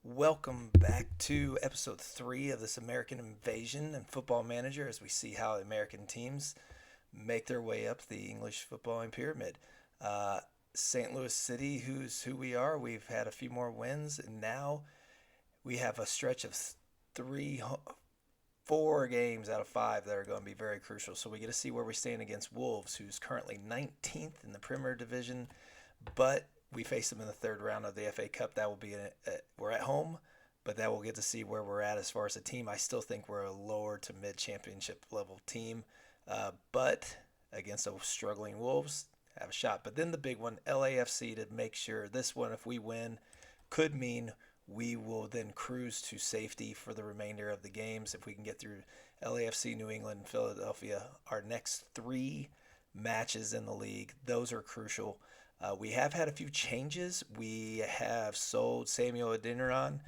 Welcome back to episode 3 of this American Invasion and Football Manager as we see how American teams make their way up the English footballing pyramid. Uh, St. Louis City, who's who we are, we've had a few more wins, and now we have a stretch of three, 4 games out of 5 that are going to be very crucial. So we get to see where we stand against Wolves, who's currently 19th in the Premier Division, but we face them in the third round of the FA Cup. That will be we're at home, but that we'll get to see where we're at as far as a team. I still think we're a lower to mid championship level team, but against a struggling Wolves, have a shot. But then the big one, LAFC, to make sure this one, if we win, could mean we will then cruise to safety for the remainder of the games. If we can get through LAFC, New England, and Philadelphia, our next 3 matches in the league, those are crucial. We have had a few changes. We have sold Samuel Adeniran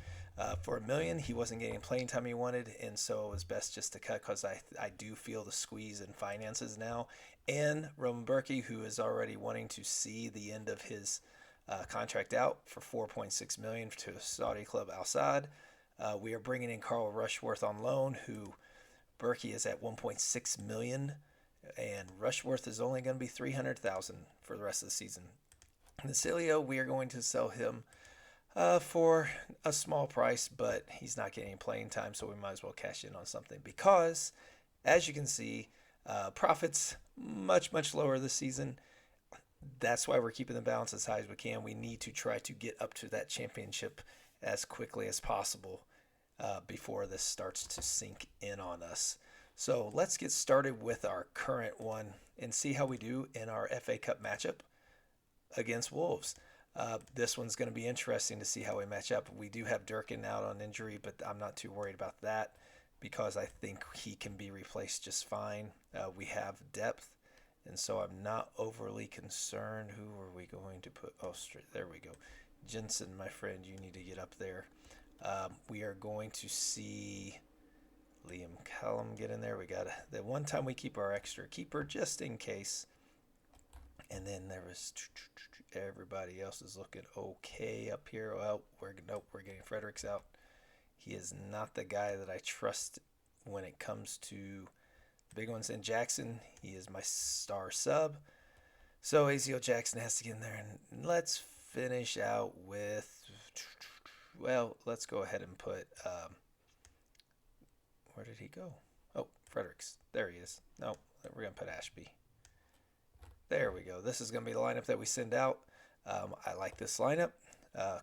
for $1 million. He wasn't getting playing time he wanted, and so it was best just to cut because I do feel the squeeze in finances now. And Roman Berkey, who is already wanting to see the end of his contract out for $4.6 million to Saudi club Al Sadd. We are bringing in Carl Rushworth on loan, who Berkey is at $1.6 million, and Rushworth is only going to be $300,000 for the rest of the season. Nacilio, we are going to sell him for a small price, but he's not getting playing time, so we might as well cash in on something because, as you can see, profits much lower this season. That's why we're keeping the balance as high as we can. We need to try to get up to that championship as quickly as possible before this starts to sink in on us. So let's get started with our current one and see how we do in our FA Cup matchup against Wolves. This one's going to be interesting to see how we match up. We do have Durkin out on injury, but I'm not too worried about that because I think he can be replaced just fine. We have depth, and so I'm not overly concerned. Who are we going to put? Oh, straight there we go. Jensen, my friend, you need to get up there. We are going to see Liam Callum get in there. We got the one time we keep our extra keeper just in case. And then there was everybody else is looking okay up here. Well, we're getting Fredericks out. He is not the guy that I trust when it comes to big ones. And Jackson, he is my star sub. So AZO Jackson has to get in there. And let's finish out with, well, let's go ahead and put, where did he go? Oh, Fredericks. There he is. No, we're going to put Ashby. There we go. This is going to be the lineup that we send out. I like this lineup.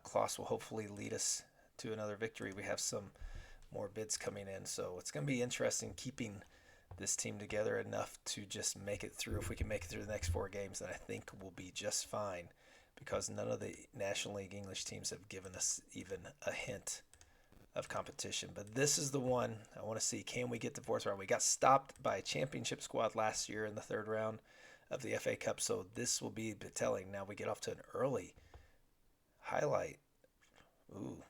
Klaus will hopefully lead us to another victory. We have some more bids coming in, so it's going to be interesting keeping this team together enough to just make it through. If we can make it through the next 4 games, then I think we'll be just fine because none of the National League English teams have given us even a hint of competition. But this is the one I want to see. Can we get the 4th round? We got stopped by a championship squad last year in the 3rd round of the FA Cup, so this will be telling. Now we get off to an early highlight. Ooh,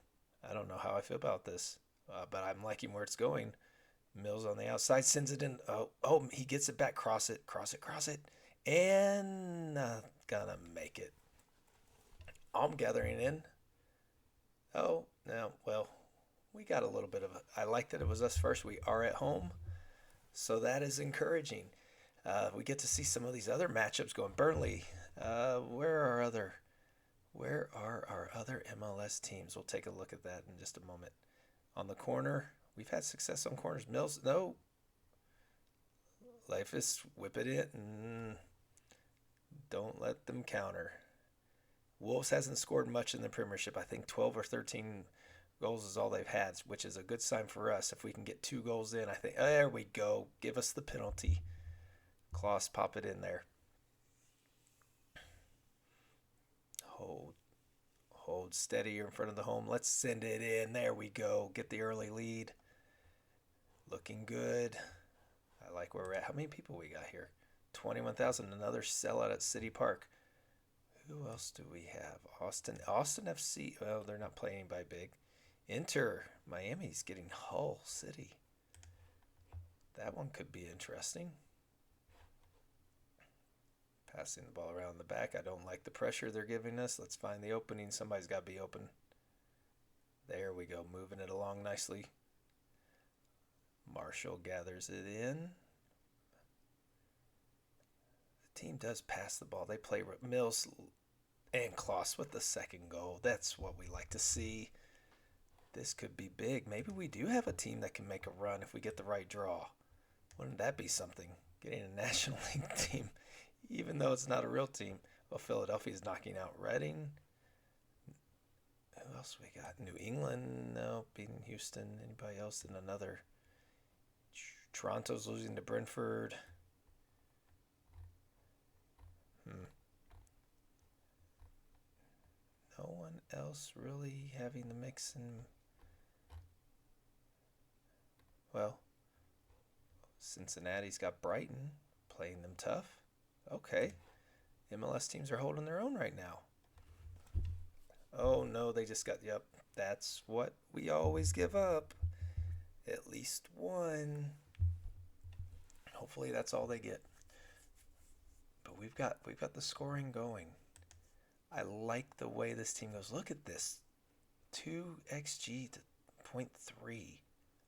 I don't know how I feel about this, but I'm liking where it's going. Mills on the outside sends it in. Oh, he gets it back. Cross it, and not gonna make it. I'm gathering in. Oh, no, well, we got a little bit of I like that it was us first. We are at home, so that is encouraging. We get to see some of these other matchups going. Burnley, where are our other MLS teams? We'll take a look at that in just a moment. On the corner, we've had success on corners. Mills, no. Life is whip it in. Don't let them counter. Wolves hasn't scored much in the Premiership. I think 12 or 13 goals is all they've had, which is a good sign for us. If we can get 2 goals in, I think, there we go. Give us the penalty. Klaus, pop it in there. Hold steady in front of the home. Let's send it in. There we go. Get the early lead. Looking good. I like where we're at. How many people we got here? 21,000. Another sellout at City Park. Who else do we have? Austin FC. Well, they're not playing by big. Inter Miami's getting Hull City. That one could be interesting. Passing the ball around the back. I don't like the pressure they're giving us. Let's find the opening. Somebody's got to be open. There we go, moving it along nicely. Marshall gathers it in. The team does pass the ball. They play Mills and Kloss with the second goal. That's what we like to see. This could be big. Maybe we do have a team that can make a run if we get the right draw. Wouldn't that be something? Getting a National League team, even though it's not a real team. Well, Philadelphia's knocking out Reading. Who else we got? New England, no, beating Houston. Anybody else in another? Toronto's losing to Brentford. No one else really having the mix in. Well, Cincinnati's got Brighton playing them tough. Okay. MLS teams are holding their own right now. Oh no, they just got, yep, that's what we always give up. At least one. Hopefully that's all they get. But we've got the scoring going. I like the way this team goes. Look at this. 2xG to 0.3.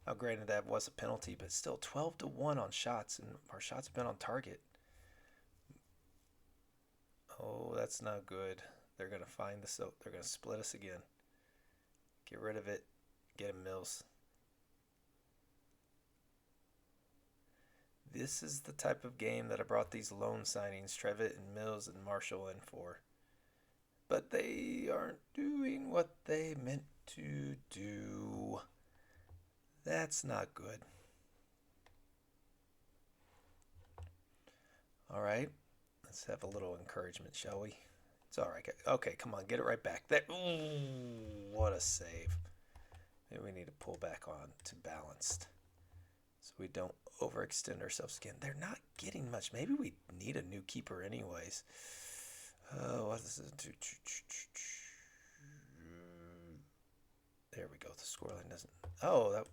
Now, granted, that was a penalty, but still 12-1 on shots, and our shots have been on target. Oh, that's not good. They're going to find the soap. They're going to split us again. Get rid of it. Get him, Mills. This is the type of game that I brought these loan signings, Trevitt and Mills and Marshall, in for. But they aren't doing what they meant to do. That's not good. All right. Let's have a little encouragement, shall we? It's all right. Okay, come on. Get it right back. Ooh, what a save. Maybe we need to pull back on to balanced so we don't overextend ourselves again. They're not getting much. Maybe we need a new keeper anyways. What is it? There we go. The scoreline doesn't. Oh, that.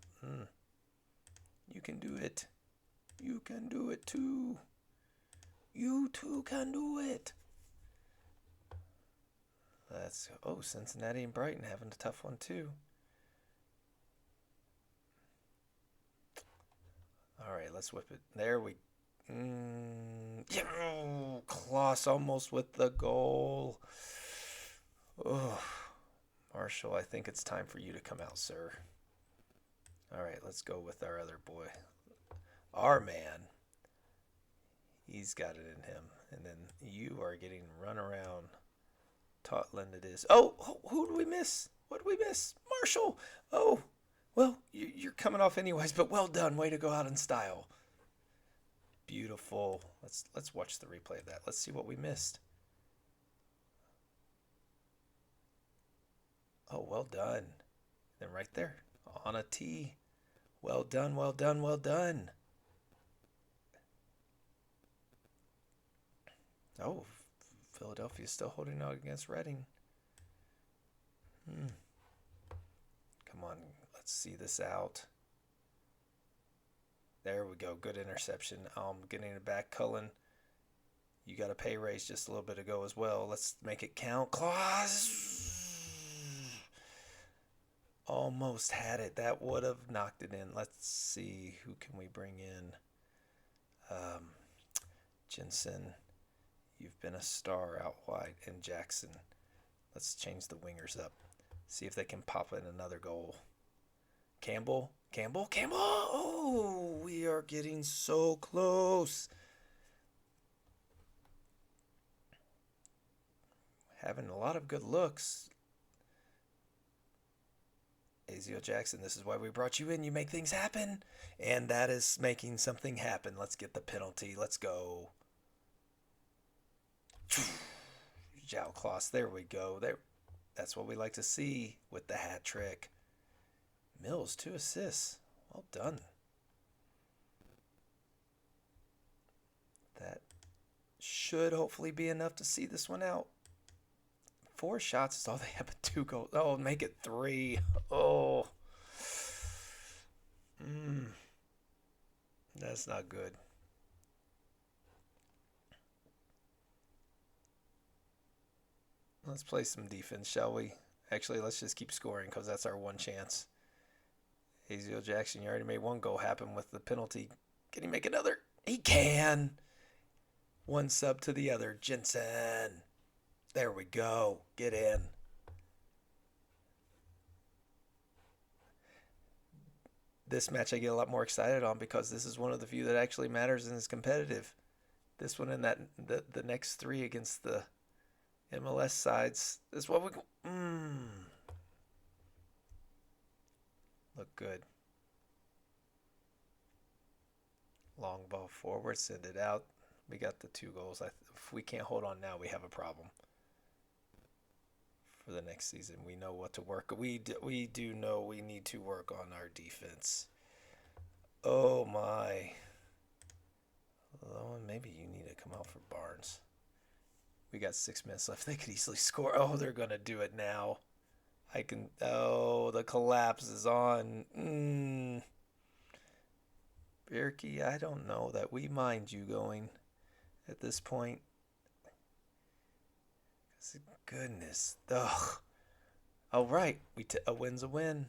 You can do it. You can do it too. You too can do it. Cincinnati and Brighton having a tough one too. All right, let's whip it. There we. Yeah, Kloss almost with the goal. Oh, Marshall, I think it's time for you to come out, sir. All right, let's go with our other boy. Our man. He's got it in him. And then you are getting run around. Totland it is. Oh, who do we miss? What do we miss? Marshall. Oh, well, you're coming off anyways, but well done. Way to go out in style. Beautiful. Let's watch the replay of that. Let's see what we missed. Oh, well done. Then right there, on a tee. Well done, well done, well done. Oh, Philadelphia's still holding out against Reading. Come on, let's see this out. There we go. Good interception. Getting it back. Cullen, you got a pay raise just a little bit ago as well. Let's make it count. Claus almost had it. That would have knocked it in. Let's see. Who can we bring in? Jensen, you've been a star out wide. And Jackson. Let's change the wingers up. See if they can pop in another goal. Campbell. Oh, we are getting so close. Having a lot of good looks. Azio Jackson, this is why we brought you in. You make things happen. And that is making something happen. Let's get the penalty. Let's go. Jow Kloss. There we go. That's what we like to see with the hat trick. Mills, 2 assists. Well done. That should hopefully be enough to see this one out. 4 shots is all they have, but 2 goals. Oh, make it 3. Oh. That's not good. Let's play some defense, shall we? Actually, let's just keep scoring because that's our one chance. Azio Jackson, you already made one goal happen with the penalty. Can he make another? He can. One sub to the other. Jensen. There we go. Get in. This match I get a lot more excited on because this is one of the few that actually matters and is competitive. This one and the next three against the MLS sides is what we look good. Long ball forward, send it out. We got the 2 goals. If we can't hold on now, we have a problem for the next season. We know what to work. We do know we need to work on our defense. Oh my. Maybe you need to come out for Barnes. We got 6 minutes left. They could easily score. Oh, they're going to do it now. The collapse is on. Birky, I don't know that we mind you going at this point. Goodness. Ugh. All right. A win's a win.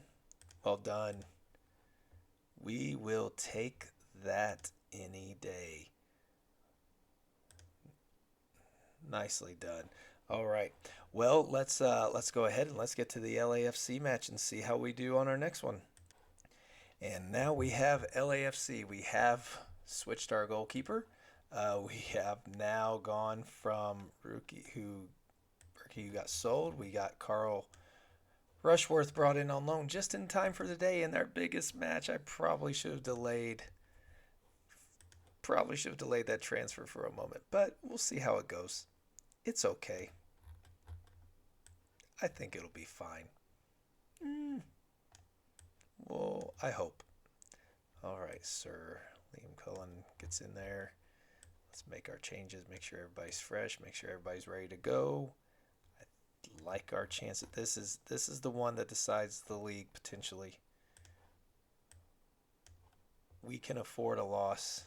Well done. We will take that any day. Nicely done. All right. Well, let's go ahead and let's get to the LAFC match and see how we do on our next one. And now we have LAFC. We have switched our goalkeeper. We have now gone from Rookie who got sold. We got Carl Rushworth brought in on loan just in time for the day in their biggest match. I probably should have delayed that transfer for a moment, but we'll see how it goes. It's okay. I think it'll be fine. Well, I hope. All right, sir. Liam Cullen gets in there. Let's make our changes, make sure everybody's fresh, make sure everybody's ready to go. I like our chance. This is the one that decides the league potentially. We can afford a loss.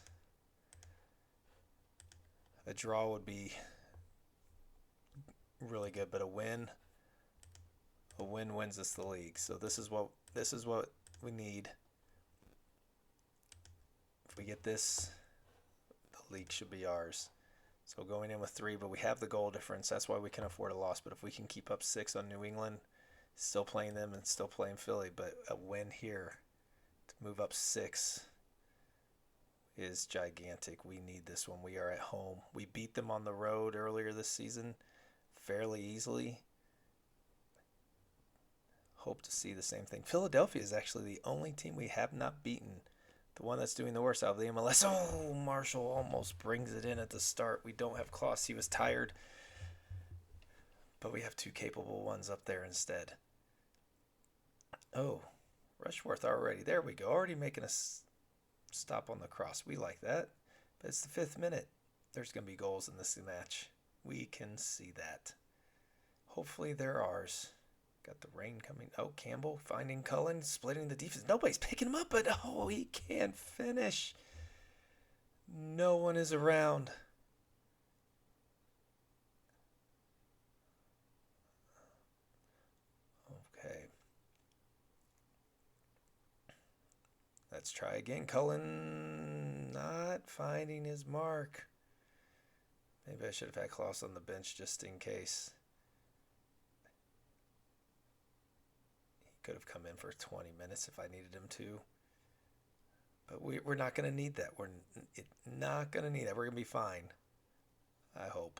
A draw would be really good, but a win wins us the league. So this is what we need. If we get this, the league should be ours. So going in with 3, but we have the goal difference. That's why we can afford a loss. But if we can keep up 6 on New England, still playing them and still playing Philly, but a win here to move up 6 is gigantic. We need this one. We are at home. We beat them on the road earlier this season fairly easily. Hope to see the same thing. Philadelphia is actually the only team we have not beaten. The one that's doing the worst out of the MLS. Oh, Marshall almost brings it in at the start. We don't have Kloss. He was tired. But we have 2 capable ones up there instead. Oh, Rushworth already. There we go. Already making a stop on the cross. We like that. But it's the 5th minute. There's going to be goals in this match. We can see that. Hopefully they're ours. Got the rain coming. Oh, Campbell finding Cullen, splitting the defense. Nobody's picking him up, but he can't finish. No one is around. Okay. Let's try again. Cullen not finding his mark. Maybe I should have had Kloss on the bench just in case. Could have come in for 20 minutes if I needed him to. But we're not going to need that. We're not going to need that. We're going to be fine. I hope.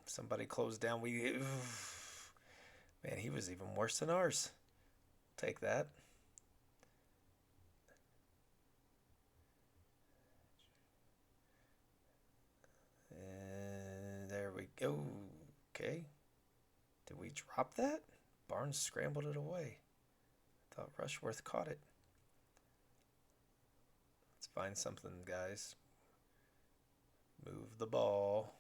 Somebody closed down. Man, he was even worse than ours. Take that. And there we go. Okay. Did we drop that? Barnes scrambled it away. I thought Rushworth caught it. Let's find something, guys. Move the ball.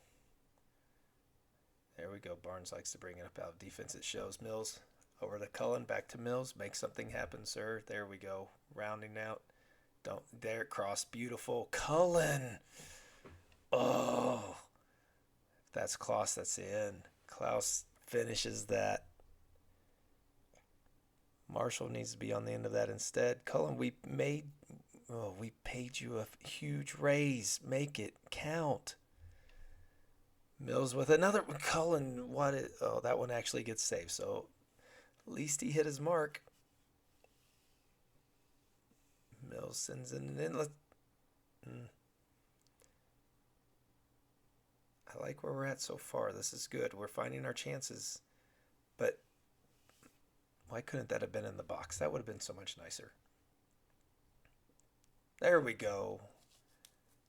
There we go. Barnes likes to bring it up out of defense. It shows. Mills over to Cullen. Back to Mills. Make something happen, sir. There we go. Rounding out. There, cross. Beautiful. Cullen. Oh. If that's Klaus, that's in. Klaus finishes that. Marshall needs to be on the end of that instead. Cullen, we paid you a huge raise. Make it count. Mills with another. Cullen, oh, that one actually gets saved. So at least he hit his mark. Mills sends it in. I like where we're at so far. This is good. We're finding our chances. But why couldn't that have been in the box? That would have been so much nicer. There we go.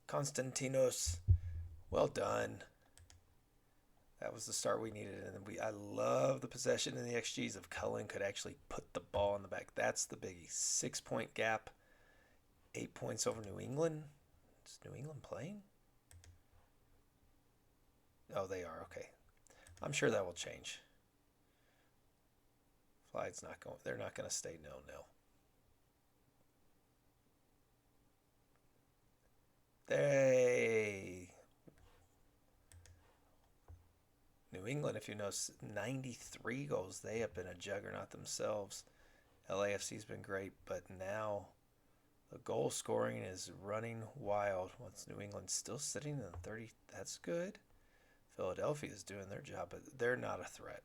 Konstantinos. Well done. That was the start we needed. And I love the possession and the XGs of Cullen could actually put the ball in the back. That's the biggie. 6-point gap. 8 points over New England. Is New England playing? Oh, they are. Okay. I'm sure that will change. Flight's not going. They're not going to stay 0-0. New England, if you notice, 93 goals. They have been a juggernaut themselves. LAFC's been great, but now the goal scoring is running wild. Once New England's still sitting in 30, that's good. Philadelphia is doing their job, but they're not a threat.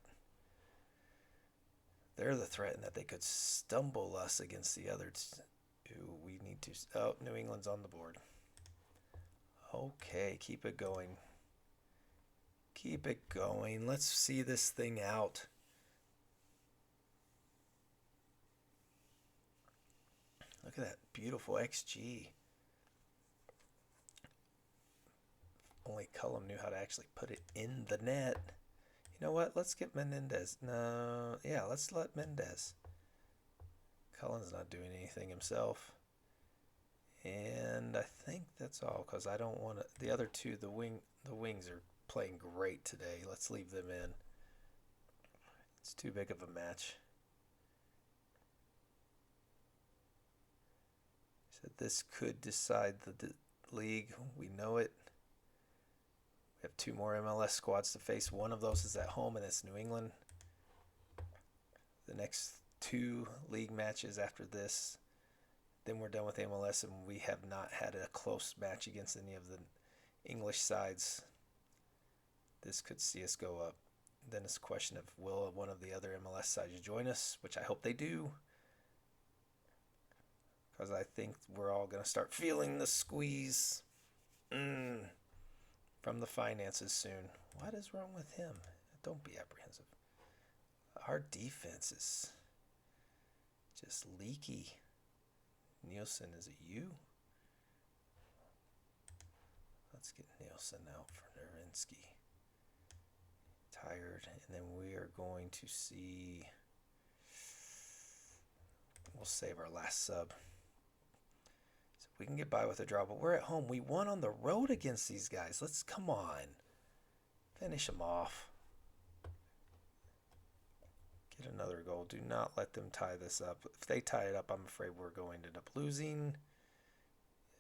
They're the threat in that they could stumble us against the others who we need to. Oh, New England's on the board. Okay, keep it going. Keep it going. Let's see this thing out. Look at that beautiful XG. Only Cullum knew how to actually put it in the net. You know what? Let's get Menendez. No, yeah, let's let Mendez. Cullen's not doing anything himself. And I think that's all because I don't want to. The other two, the wings are playing great today. Let's leave them in. It's too big of a match. Said this could decide the league. We know it. We have 2 more MLS squads to face. One of those is at home, and it's New England. The next 2 league matches after this, then we're done with MLS, and we have not had a close match against any of the English sides. This could see us go up. Then it's a question of will one of the other MLS sides join us, which I hope they do, because I think we're all going to start feeling the squeeze from the finances soon. What is wrong with him? Don't be apprehensive. Our defense is just leaky. Nielsen, is it you? Let's get Nielsen out for Nurinsky. Tired. And then we are going to see. We'll save our last sub. So we can get by with a draw, but we're at home. We won on the road against these guys. Let's come on. Finish them off. Get another goal. Do not let them tie this up. If they tie it up, I'm afraid we're going to end up losing.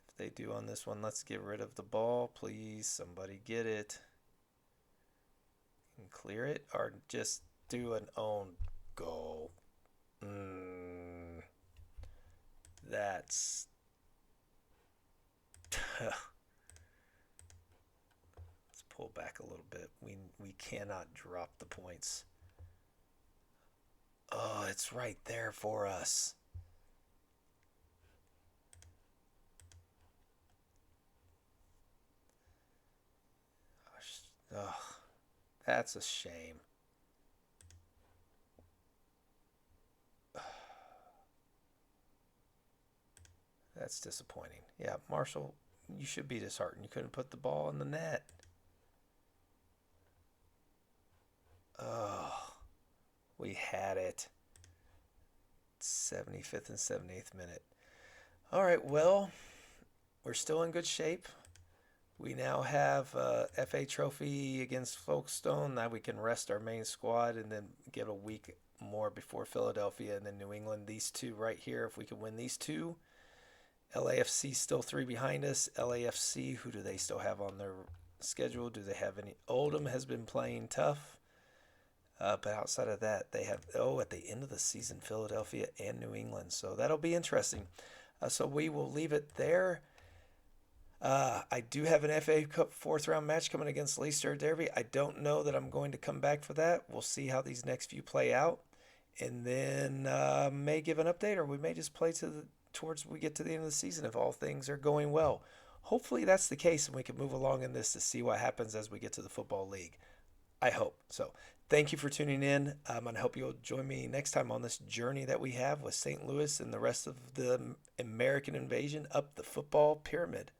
If they do on this one, let's get rid of the ball. Please, somebody get it. And clear it, or just do an own goal. That's... Let's pull back a little bit. We cannot drop the points. Oh, it's right there for us. Oh, that's a shame. That's disappointing. Yeah, Marshall, you should be disheartened. You couldn't put the ball in the net. Oh, we had it. 75th and 78th minute. All right, well, we're still in good shape. We now have a FA trophy against Folkestone. Now we can rest our main squad and then give a week more before Philadelphia and then New England. These two right here, if we can win these two. LAFC still 3 behind us. LAFC, who do they still have on their schedule? Do they have any? Oldham has been playing tough. But outside of that, they have, at the end of the season, Philadelphia and New England. So that'll be interesting. So we will leave it there. I do have an FA Cup fourth round match coming against Leicester Derby. I don't know that I'm going to come back for that. We'll see how these next few play out, and then may give an update, or we may just play towards we get to the end of the season if all things are going well. Hopefully that's the case, and we can move along in this to see what happens as we get to the football league. I hope so. Thank you for tuning in, and I hope you'll join me next time on this journey that we have with St. Louis and the rest of the American invasion up the football pyramid.